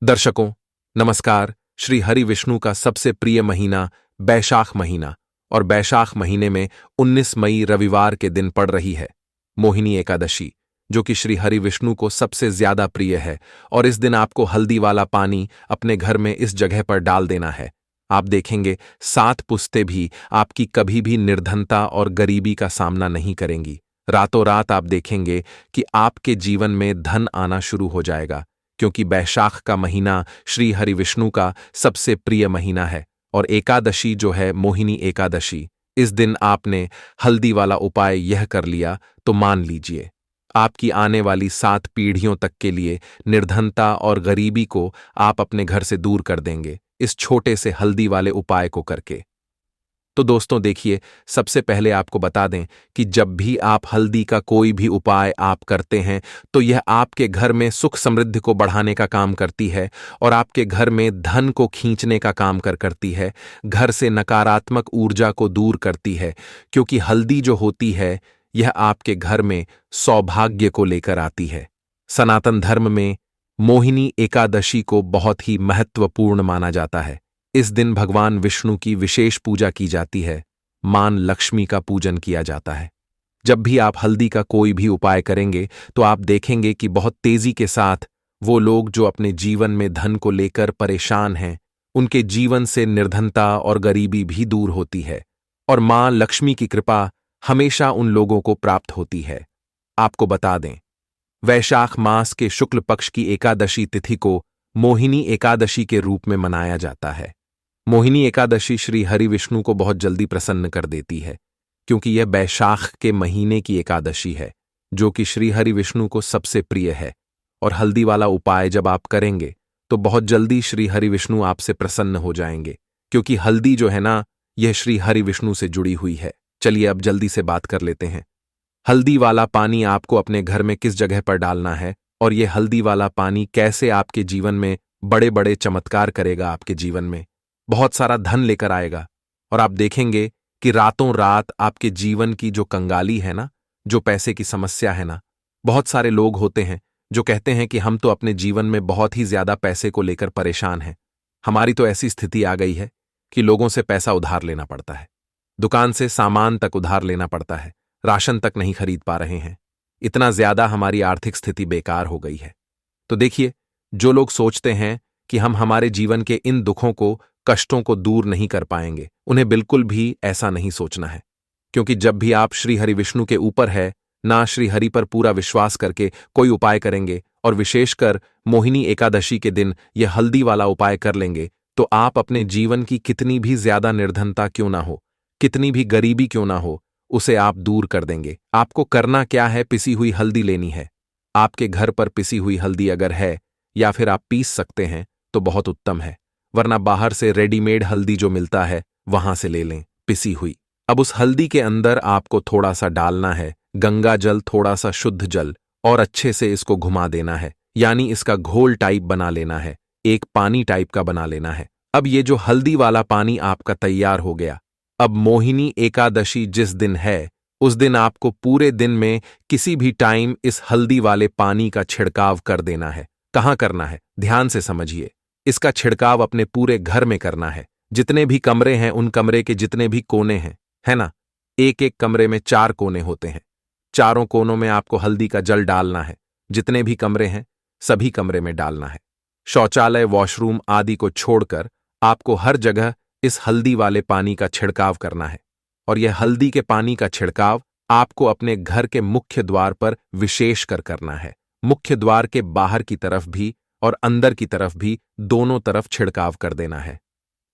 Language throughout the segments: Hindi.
दर्शकों नमस्कार। श्री हरि विष्णु का सबसे प्रिय महीना बैशाख महीना और बैशाख महीने में 19 मई रविवार के दिन पड़ रही है मोहिनी एकादशी, जो कि श्री हरि विष्णु को सबसे ज्यादा प्रिय है। और इस दिन आपको हल्दी वाला पानी अपने घर में इस जगह पर डाल देना है। आप देखेंगे 7 पुश्तें भी आपकी कभी भी निर्धनता और गरीबी का सामना नहीं करेंगी। रातों रात आप देखेंगे कि आपके जीवन में धन आना शुरू हो जाएगा, क्योंकि बैशाख का महीना श्री हरि विष्णु का सबसे प्रिय महीना है। और एकादशी जो है मोहिनी एकादशी, इस दिन आपने हल्दी वाला उपाय यह कर लिया तो मान लीजिए आपकी आने वाली 7 पीढ़ियों तक के लिए निर्धनता और गरीबी को आप अपने घर से दूर कर देंगे इस छोटे से हल्दी वाले उपाय को करके। तो दोस्तों देखिए, सबसे पहले आपको बता दें कि जब भी आप हल्दी का कोई भी उपाय आप करते हैं तो यह आपके घर में सुख समृद्धि को बढ़ाने का काम करती है और आपके घर में धन को खींचने का काम करती है। घर से नकारात्मक ऊर्जा को दूर करती है, क्योंकि हल्दी जो होती है यह आपके घर में सौभाग्य को लेकर आती है। सनातन धर्म में मोहिनी एकादशी को बहुत ही महत्वपूर्ण माना जाता है। इस दिन भगवान विष्णु की विशेष पूजा की जाती है, मां लक्ष्मी का पूजन किया जाता है। जब भी आप हल्दी का कोई भी उपाय करेंगे तो आप देखेंगे कि बहुत तेजी के साथ वो लोग जो अपने जीवन में धन को लेकर परेशान हैं, उनके जीवन से निर्धनता और गरीबी भी दूर होती है और मां लक्ष्मी की कृपा हमेशा उन लोगों को प्राप्त होती है। आपको बता दें, वैशाख मास के शुक्ल पक्ष की एकादशी तिथि को मोहिनी एकादशी के रूप में मनाया जाता है। मोहिनी एकादशी श्री हरि विष्णु को बहुत जल्दी प्रसन्न कर देती है, क्योंकि यह बैशाख के महीने की एकादशी है, जो कि श्री हरि विष्णु को सबसे प्रिय है। और हल्दी वाला उपाय जब आप करेंगे तो बहुत जल्दी श्री हरि विष्णु आपसे प्रसन्न हो जाएंगे, क्योंकि हल्दी जो है ना, यह श्री हरि विष्णु से जुड़ी हुई है। चलिए अब जल्दी से बात कर लेते हैं। हल्दी वाला पानी आपको अपने घर में किस जगह पर डालना है और यह हल्दी वाला पानी कैसे आपके जीवन में बड़े बड़े चमत्कार करेगा, आपके जीवन में बहुत सारा धन लेकर आएगा। और आप देखेंगे कि रातों रात आपके जीवन की जो कंगाली है ना, जो पैसे की समस्या है ना, बहुत सारे लोग होते हैं जो कहते हैं कि हम तो अपने जीवन में बहुत ही ज्यादा पैसे को लेकर परेशान हैं। हमारी तो ऐसी स्थिति आ गई है कि लोगों से पैसा उधार लेना पड़ता है, दुकान से सामान तक उधार लेना पड़ता है, राशन तक नहीं खरीद पा रहे हैं। इतना ज्यादा हमारी आर्थिक स्थिति बेकार हो गई है। तो देखिए, जो लोग सोचते हैं कि हम हमारे जीवन के इन दुखों को, कष्टों को दूर नहीं कर पाएंगे, उन्हें बिल्कुल भी ऐसा नहीं सोचना है। क्योंकि जब भी आप श्री हरि विष्णु के ऊपर है ना, श्री हरि पर पूरा विश्वास करके कोई उपाय करेंगे और विशेषकर मोहिनी एकादशी के दिन यह हल्दी वाला उपाय कर लेंगे, तो आप अपने जीवन की कितनी भी ज्यादा निर्धनता क्यों ना हो, कितनी भी गरीबी क्यों ना हो, उसे आप दूर कर देंगे। आपको करना क्या है, पिसी हुई हल्दी लेनी है। आपके घर पर पिसी हुई हल्दी अगर है या फिर आप पीस सकते हैं तो बहुत उत्तम है, वरना बाहर से रेडीमेड हल्दी जो मिलता है वहां से ले लें पिसी हुई। अब उस हल्दी के अंदर आपको थोड़ा सा डालना है गंगा जल, थोड़ा सा शुद्ध जल, और अच्छे से इसको घुमा देना है, यानी इसका घोल टाइप बना लेना है, एक पानी टाइप का बना लेना है। अब ये जो हल्दी वाला पानी आपका तैयार हो गया। अब मोहिनी एकादशी जिस दिन है, उस दिन आपको पूरे दिन में किसी भी टाइम इस हल्दी वाले पानी का छिड़काव कर देना है। कहाँ करना है, ध्यान से समझिए। इसका छिड़काव अपने पूरे घर में करना है। जितने भी कमरे हैं, उन कमरे के जितने भी कोने हैं, है ना, एक एक कमरे में 4 कोने होते हैं। चारों कोनों में आपको हल्दी का जल डालना है। जितने भी कमरे हैं सभी कमरे में डालना है। शौचालय, वॉशरूम आदि को छोड़कर आपको हर जगह इस हल्दी वाले पानी का छिड़काव करना है। और यह हल्दी के पानी का छिड़काव आपको अपने घर के मुख्य द्वार पर विशेष कर करना है। मुख्य द्वार के बाहर की तरफ भी और अंदर की तरफ भी, दोनों तरफ छिड़काव कर देना है।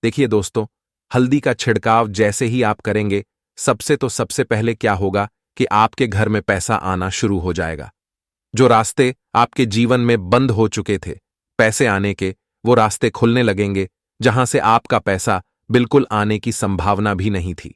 देखिए दोस्तों, हल्दी का छिड़काव जैसे ही आप करेंगे, सबसे पहले क्या होगा कि आपके घर में पैसा आना शुरू हो जाएगा। जो रास्ते आपके जीवन में बंद हो चुके थे पैसे आने के, वो रास्ते खुलने लगेंगे, जहां से आपका पैसा बिल्कुल आने की संभावना भी नहीं थी।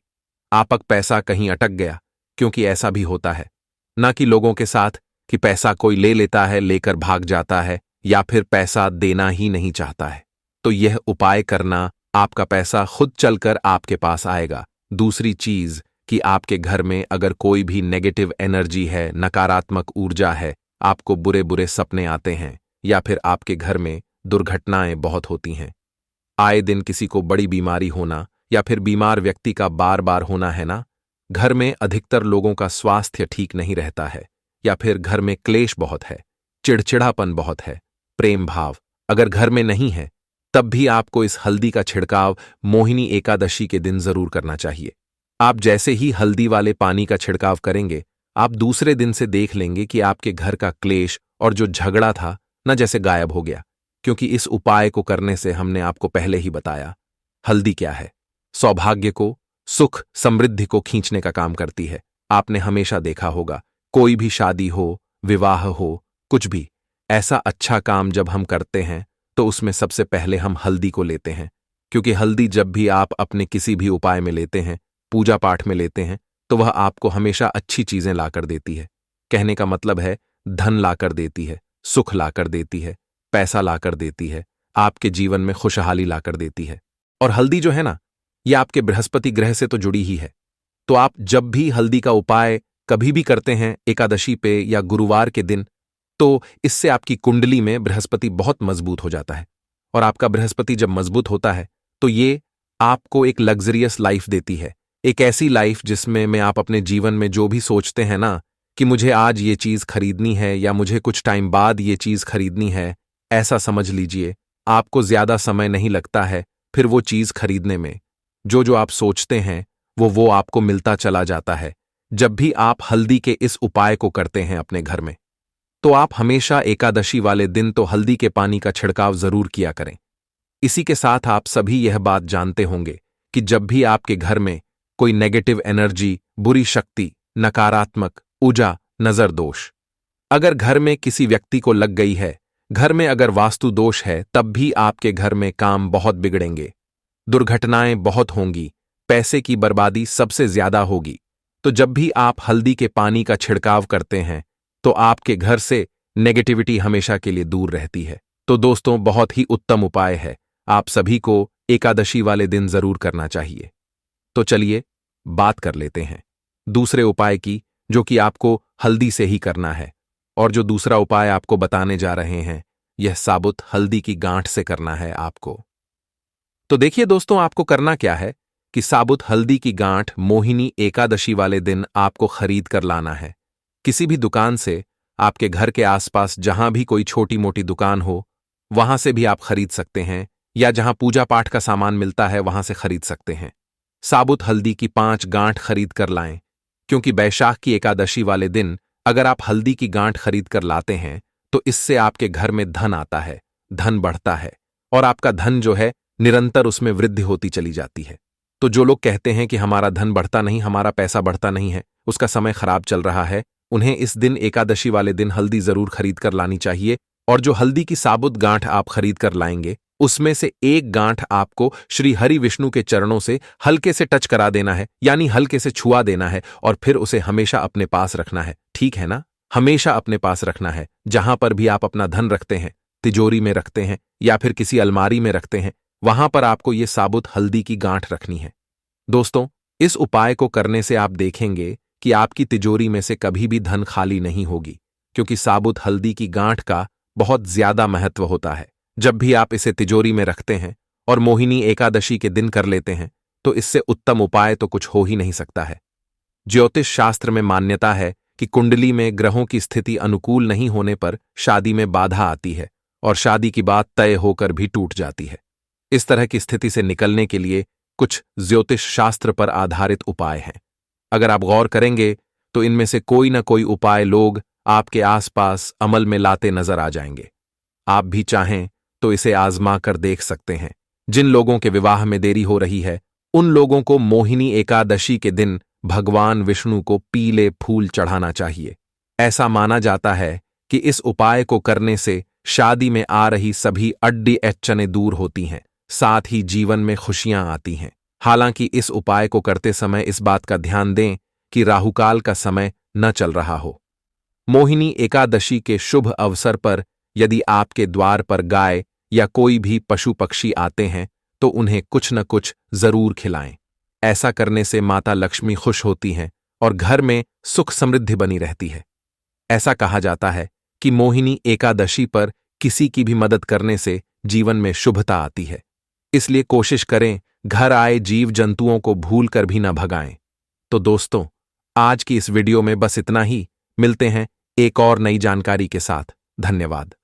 आपका पैसा कहीं अटक गया, क्योंकि ऐसा भी होता है ना कि लोगों के साथ कि पैसा कोई ले लेता है, लेकर भाग जाता है, या फिर पैसा देना ही नहीं चाहता है। तो यह उपाय करना, आपका पैसा खुद चलकर आपके पास आएगा। दूसरी चीज कि आपके घर में अगर कोई भी नेगेटिव एनर्जी है, नकारात्मक ऊर्जा है, आपको बुरे बुरे सपने आते हैं, या फिर आपके घर में दुर्घटनाएं बहुत होती हैं। आए दिन किसी को बड़ी बीमारी होना या फिर बीमार व्यक्ति का बार बार होना है ना। घर में अधिकतर लोगों का स्वास्थ्य ठीक नहीं रहता है, या फिर घर में क्लेश बहुत है, चिड़चिड़ापन बहुत है, प्रेम भाव अगर घर में नहीं है, तब भी आपको इस हल्दी का छिड़काव मोहिनी एकादशी के दिन जरूर करना चाहिए। आप जैसे ही हल्दी वाले पानी का छिड़काव करेंगे, आप दूसरे दिन से देख लेंगे कि आपके घर का क्लेश और जो झगड़ा था न जैसे गायब हो गया। क्योंकि इस उपाय को करने से हमने आपको पहले ही बताया, हल्दी क्या है, सौभाग्य को, सुख समृद्धि को खींचने का काम करती है। आपने हमेशा देखा होगा, कोई भी शादी हो, विवाह हो, कुछ भी ऐसा अच्छा काम जब हम करते हैं तो उसमें सबसे पहले हम हल्दी को लेते हैं। क्योंकि हल्दी जब भी आप अपने किसी भी उपाय में लेते हैं, पूजा पाठ में लेते हैं, तो वह आपको हमेशा अच्छी चीजें लाकर देती है। कहने का मतलब है, धन लाकर देती है, सुख लाकर देती है, पैसा लाकर देती है, आपके जीवन में खुशहाली लाकर देती है। और हल्दी जो है ना, यह आपके बृहस्पति ग्रह से तो जुड़ी ही है। तो आप जब भी हल्दी का उपाय कभी भी करते हैं एकादशी पे या गुरुवार के दिन, तो इससे आपकी कुंडली में बृहस्पति बहुत मजबूत हो जाता है। और आपका बृहस्पति जब मजबूत होता है तो ये आपको एक लग्जरियस लाइफ देती है, एक ऐसी लाइफ जिसमें आप अपने जीवन में जो भी सोचते हैं ना कि मुझे आज ये चीज खरीदनी है या मुझे कुछ टाइम बाद ये चीज खरीदनी है, ऐसा समझ लीजिए आपको ज्यादा समय नहीं लगता है फिर वो चीज खरीदने में। जो आप सोचते हैं वो आपको मिलता चला जाता है। जब भी आप हल्दी के इस उपाय को करते हैं अपने घर में, तो आप हमेशा एकादशी वाले दिन तो हल्दी के पानी का छिड़काव जरूर किया करें। इसी के साथ आप सभी यह बात जानते होंगे कि जब भी आपके घर में कोई नेगेटिव एनर्जी, बुरी शक्ति, नकारात्मक ऊर्जा, नजर दोष अगर घर में किसी व्यक्ति को लग गई है, घर में अगर वास्तु दोष है, तब भी आपके घर में काम बहुत बिगड़ेंगे, दुर्घटनाएं बहुत होंगी, पैसे की बर्बादी सबसे ज्यादा होगी। तो जब भी आप हल्दी के पानी का छिड़काव करते हैं तो आपके घर से नेगेटिविटी हमेशा के लिए दूर रहती है। तो दोस्तों, बहुत ही उत्तम उपाय है, आप सभी को एकादशी वाले दिन जरूर करना चाहिए। तो चलिए बात कर लेते हैं दूसरे उपाय की, जो कि आपको हल्दी से ही करना है। और जो दूसरा उपाय आपको बताने जा रहे हैं, यह साबुत हल्दी की गांठ से करना है आपको। तो देखिए दोस्तों, आपको करना क्या है कि साबुत हल्दी की गांठ मोहिनी एकादशी वाले दिन आपको खरीद कर लाना है। किसी भी दुकान से, आपके घर के आसपास जहां भी कोई छोटी मोटी दुकान हो, वहां से भी आप खरीद सकते हैं, या जहां पूजा पाठ का सामान मिलता है वहां से खरीद सकते हैं। साबुत हल्दी की 5 गांठ खरीद कर लाएं। क्योंकि बैशाख की एकादशी वाले दिन अगर आप हल्दी की गांठ खरीद कर लाते हैं तो इससे आपके घर में धन आता है, धन बढ़ता है, और आपका धन जो है निरंतर उसमें वृद्धि होती चली जाती है। तो जो लोग कहते हैं कि हमारा धन बढ़ता नहीं, हमारा पैसा बढ़ता नहीं है, उसका समय खराब चल रहा है, उन्हें इस दिन एकादशी वाले दिन हल्दी जरूर खरीद कर लानी चाहिए। और जो हल्दी की साबुत गांठ आप खरीद कर लाएंगे, उसमें से एक गांठ आपको श्री हरि विष्णु के चरणों से हल्के से टच करा देना है, यानी हल्के से छुआ देना है, और फिर उसे हमेशा अपने पास रखना है। ठीक है ना? हमेशा अपने पास रखना है। जहां पर भी आप अपना धन रखते हैं, तिजोरी में रखते हैं या फिर किसी अलमारी में रखते हैं, वहां पर आपको ये साबुत हल्दी की गांठ रखनी है। दोस्तों, इस उपाय को करने से आप देखेंगे कि आपकी तिजोरी में से कभी भी धन खाली नहीं होगी, क्योंकि साबुत हल्दी की गांठ का बहुत ज्यादा महत्व होता है। जब भी आप इसे तिजोरी में रखते हैं और मोहिनी एकादशी के दिन कर लेते हैं, तो इससे उत्तम उपाय तो कुछ हो ही नहीं सकता है। ज्योतिष शास्त्र में मान्यता है कि कुंडली में ग्रहों की स्थिति अनुकूल नहीं होने पर शादी में बाधा आती है और शादी की बात तय होकर भी टूट जाती है। इस तरह की स्थिति से निकलने के लिए कुछ ज्योतिष शास्त्र पर आधारित उपाय हैं। अगर आप गौर करेंगे तो इनमें से कोई ना कोई उपाय लोग आपके आसपास अमल में लाते नजर आ जाएंगे। आप भी चाहें तो इसे आजमा कर देख सकते हैं। जिन लोगों के विवाह में देरी हो रही है, उन लोगों को मोहिनी एकादशी के दिन भगवान विष्णु को पीले फूल चढ़ाना चाहिए। ऐसा माना जाता है कि इस उपाय को करने से शादी में आ रही सभी अड्डी अड़चनें दूर होती हैं, साथ ही जीवन में खुशियां आती हैं। हालांकि इस उपाय को करते समय इस बात का ध्यान दें कि राहुकाल का समय न चल रहा हो। मोहिनी एकादशी के शुभ अवसर पर यदि आपके द्वार पर गाय या कोई भी पशु पक्षी आते हैं तो उन्हें कुछ न कुछ जरूर खिलाएं। ऐसा करने से माता लक्ष्मी खुश होती हैं और घर में सुख समृद्धि बनी रहती है। ऐसा कहा जाता है कि मोहिनी एकादशी पर किसी की भी मदद करने से जीवन में शुभता आती है। इसलिए कोशिश करें घर आए जीव जंतुओं को भूल कर भी न भगाएं। तो दोस्तों, आज की इस वीडियो में बस इतना ही। मिलते हैं एक और नई जानकारी के साथ। धन्यवाद।